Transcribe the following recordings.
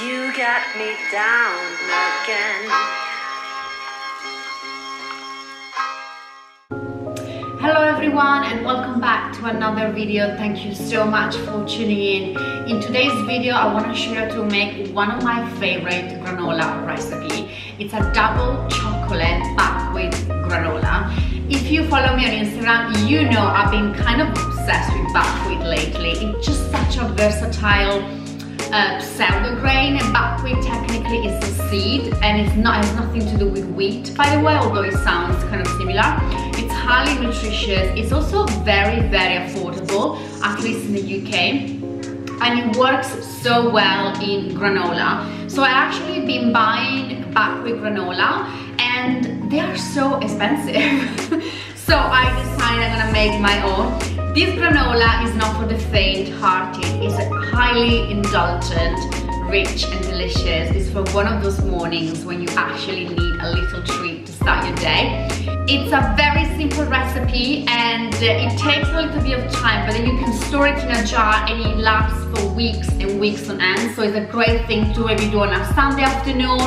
You got me down again. Hello everyone and welcome back to another video. Thank you so much for tuning in. In today's video I want to show you how to make one of my favorite granola recipe. It's a double chocolate buckwheat granola. If you follow me on Instagram, you know I've been kind of obsessed with buckwheat lately. It's just such a versatile pseudo grain, and buckwheat technically is a seed and it has nothing to do with wheat, by the way, although it sounds kind of similar. It's highly nutritious. It's also very affordable, at least in the UK, and it works so well in granola. So I actually been buying buckwheat granola and they are so expensive. So I decided I'm gonna make my own. This granola is not for the faint-hearted. It's highly indulgent, rich and delicious. It's for one of those mornings when you actually need a little treat to start your day. It's a very simple recipe and it takes a little bit of time, but then you can store it in a jar and it lasts for weeks and weeks on end. So it's a great thing to maybe do on a Sunday afternoon,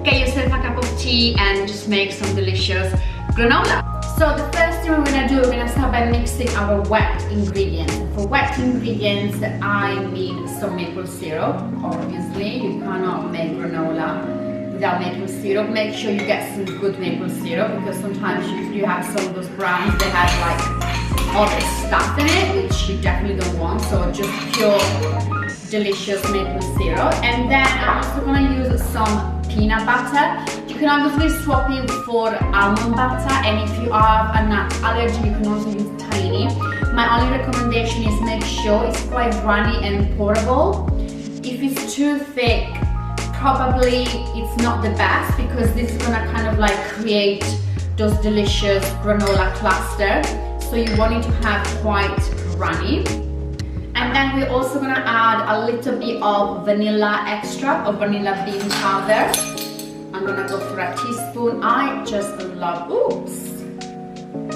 get yourself a cup of tea and just make some delicious granola. So the first thing we're gonna do, we're gonna start by mixing our wet ingredients. For wet ingredients, I mean some maple syrup. Obviously, you cannot make granola without maple syrup. Make sure you get some good maple syrup because sometimes you have some of those brands that have like other stuff in it, which you definitely don't want. So just pure, delicious maple syrup. And then I'm also gonna use some peanut butter. You can obviously swap it for almond butter, and if you have a nut allergy you can also use tahini. My only recommendation is make sure it's quite runny and pourable. If it's too thick, probably it's not the best because this is gonna kind of like create those delicious granola cluster. So you want it to have quite runny. And then we're also gonna add a little bit of vanilla extract or vanilla bean powder. I'm gonna go for a teaspoon. I just love, oops,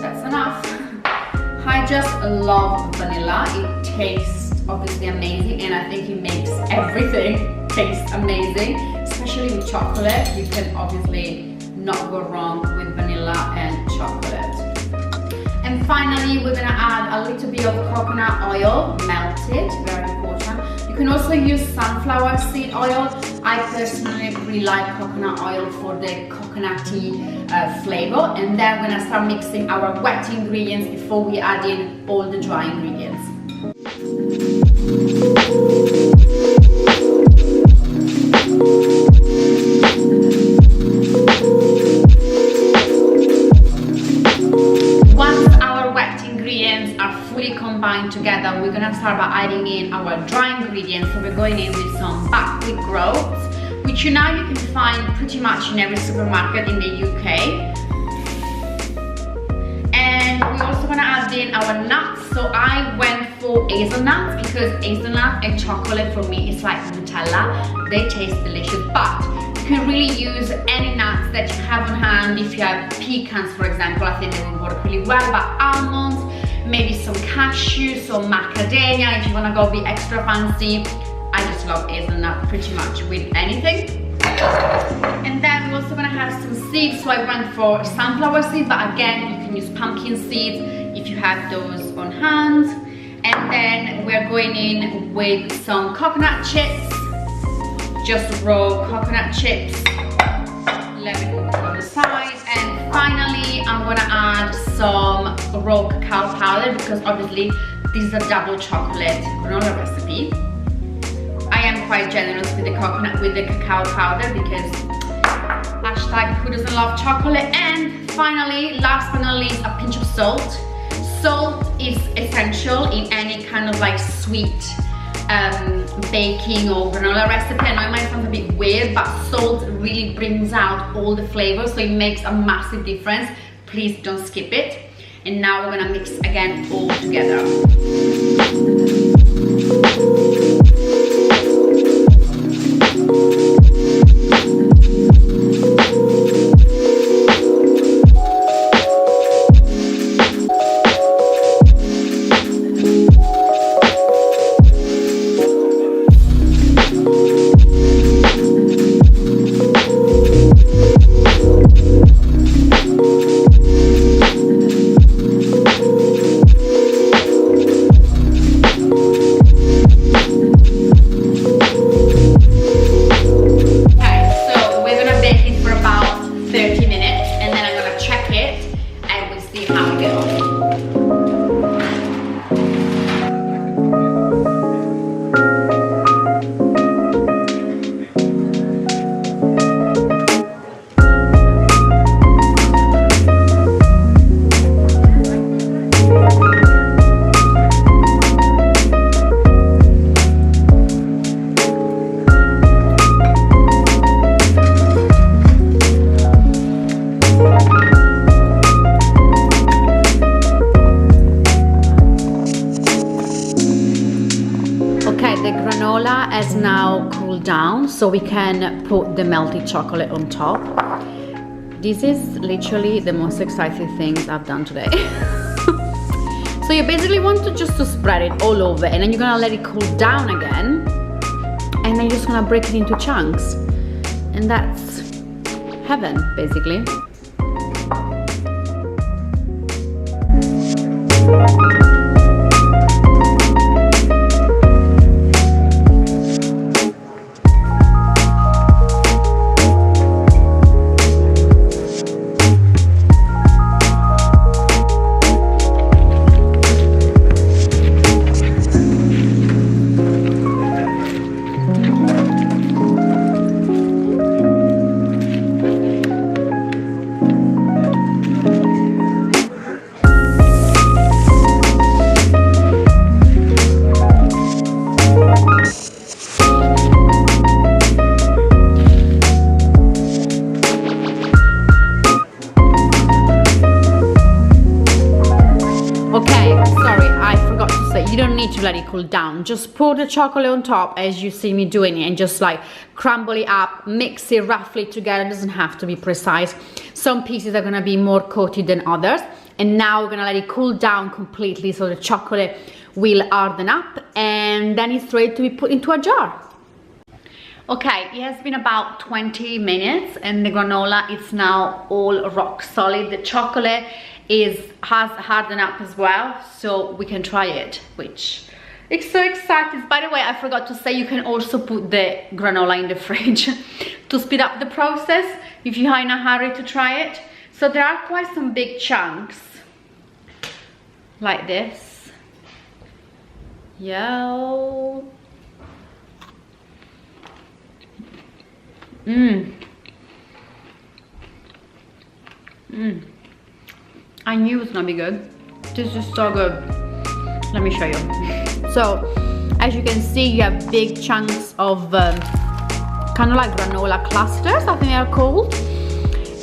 that's enough. I just love vanilla. It tastes obviously amazing and I think it makes everything taste amazing, especially with chocolate. You can obviously not go wrong with vanilla and chocolate. And finally, we're gonna add a little bit of coconut oil, melted, very important. You can also use sunflower seed oil. I personally really like coconut oil for the coconutty flavor. And then we're gonna start mixing our wet ingredients before we add in all the dry ingredients. Combined together, we're gonna start by adding in our dry ingredients. So we're going in with some buckwheat groats, which you can find pretty much in every supermarket in the UK. And we're also gonna add in our nuts. So I went for hazelnuts because hazelnut and chocolate for me is like Nutella. They taste delicious, but you can really use any nuts that you have on hand. If you have pecans, for example, I think they will work really well, but almonds, maybe some cashew, some macadamia if you want to go be extra fancy. I just love hazelnut pretty much with anything. And then we're also going to have some seeds, so I went for sunflower seeds, but again you can use pumpkin seeds if you have those on hand. And then we're going in with some coconut chips, just raw coconut chips. Let me put it on the side. And finally, I'm gonna add some raw cacao powder because obviously this is a double chocolate granola recipe. I am quite generous with the cacao powder because hashtag who doesn't love chocolate. And finally, last but not least, a pinch of salt. Salt is essential in any kind of like sweet baking or granola recipe. I know it might sound a bit weird, but salt really brings out all the flavors, so it makes a massive difference. Please don't skip it. And now we're gonna mix again all together. now cooled down, so we can put the melted chocolate on top. This is literally the most exciting things I've done today. So you basically want to just spread it all over, and then you're gonna let it cool down again, and then you're just gonna break it into chunks, and that's heaven basically. To let it cool down, just pour the chocolate on top as you see me doing it, and just like crumble it up, mix it roughly together. It doesn't have to be precise. Some pieces are gonna be more coated than others, and now we're gonna let it cool down completely so the chocolate will harden up, and then it's ready to be put into a jar. Okay, it has been about 20 minutes and the granola is now all rock solid. The chocolate has hardened up as well, so we can try it, which it's so exciting. By the way, I forgot to say, you can also put the granola in the fridge to speed up the process if you are in a hurry to try it. So there are quite some big chunks like this. Yeah. I knew it was gonna be good. This is so good. Let me show you. So, as you can see, you have big chunks of kind of like granola clusters, I think they are called,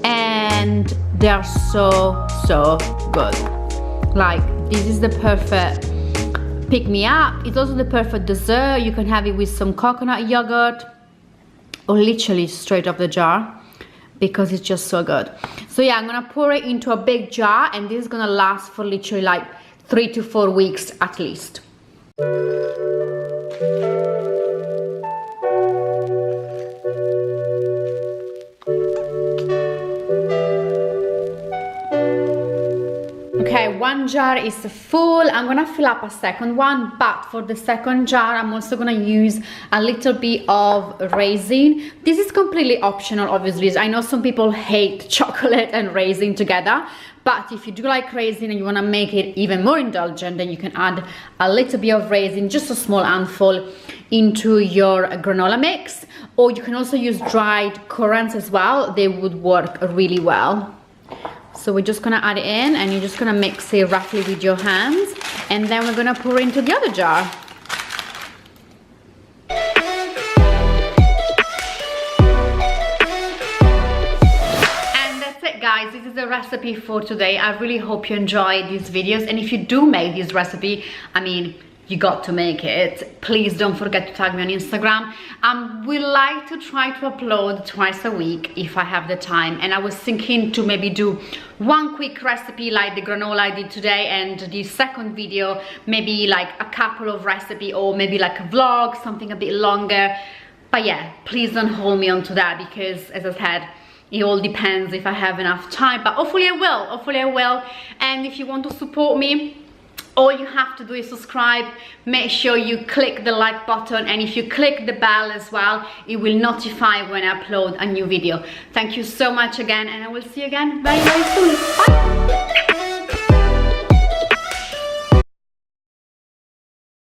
and they are so good. Like, this is the perfect pick-me-up. It's also the perfect dessert. You can have it with some coconut yogurt, or literally straight off the jar, because it's just so good. So yeah, I'm gonna pour it into a big jar, and this is gonna last for literally like 3 to 4 weeks at least. Okay, one jar is full. I'm gonna fill up a second one, but for the second jar I'm also gonna use a little bit of raisin. This is completely optional, obviously. I know some people hate chocolate and raisin together, but if you do like raisin and you wanna make it even more indulgent, then you can add a little bit of raisin, just a small handful, into your granola mix. Or you can also use dried currants as well. They would work really well. So we're just gonna add it in, and you're just gonna mix it roughly with your hands, and then we're gonna pour into the other jar. And that's it, guys. This is the recipe for today. I really hope you enjoyed these videos, and if you do make this recipe, I mean, you got to make it. Please don't forget to tag me on Instagram. We like to try to upload twice a week if I have the time, and I was thinking to maybe do one quick recipe like the granola I did today, and the second video maybe like a couple of recipes, or maybe like a vlog, something a bit longer. But yeah, please don't hold me onto that, because as I said, it all depends if I have enough time, but hopefully I will. And if you want to support me, all you have to do is subscribe. Make sure you click the like button, and if you click the bell as well, it will notify when I upload a new video. Thank you so much again, and I will see you again very soon. Bye.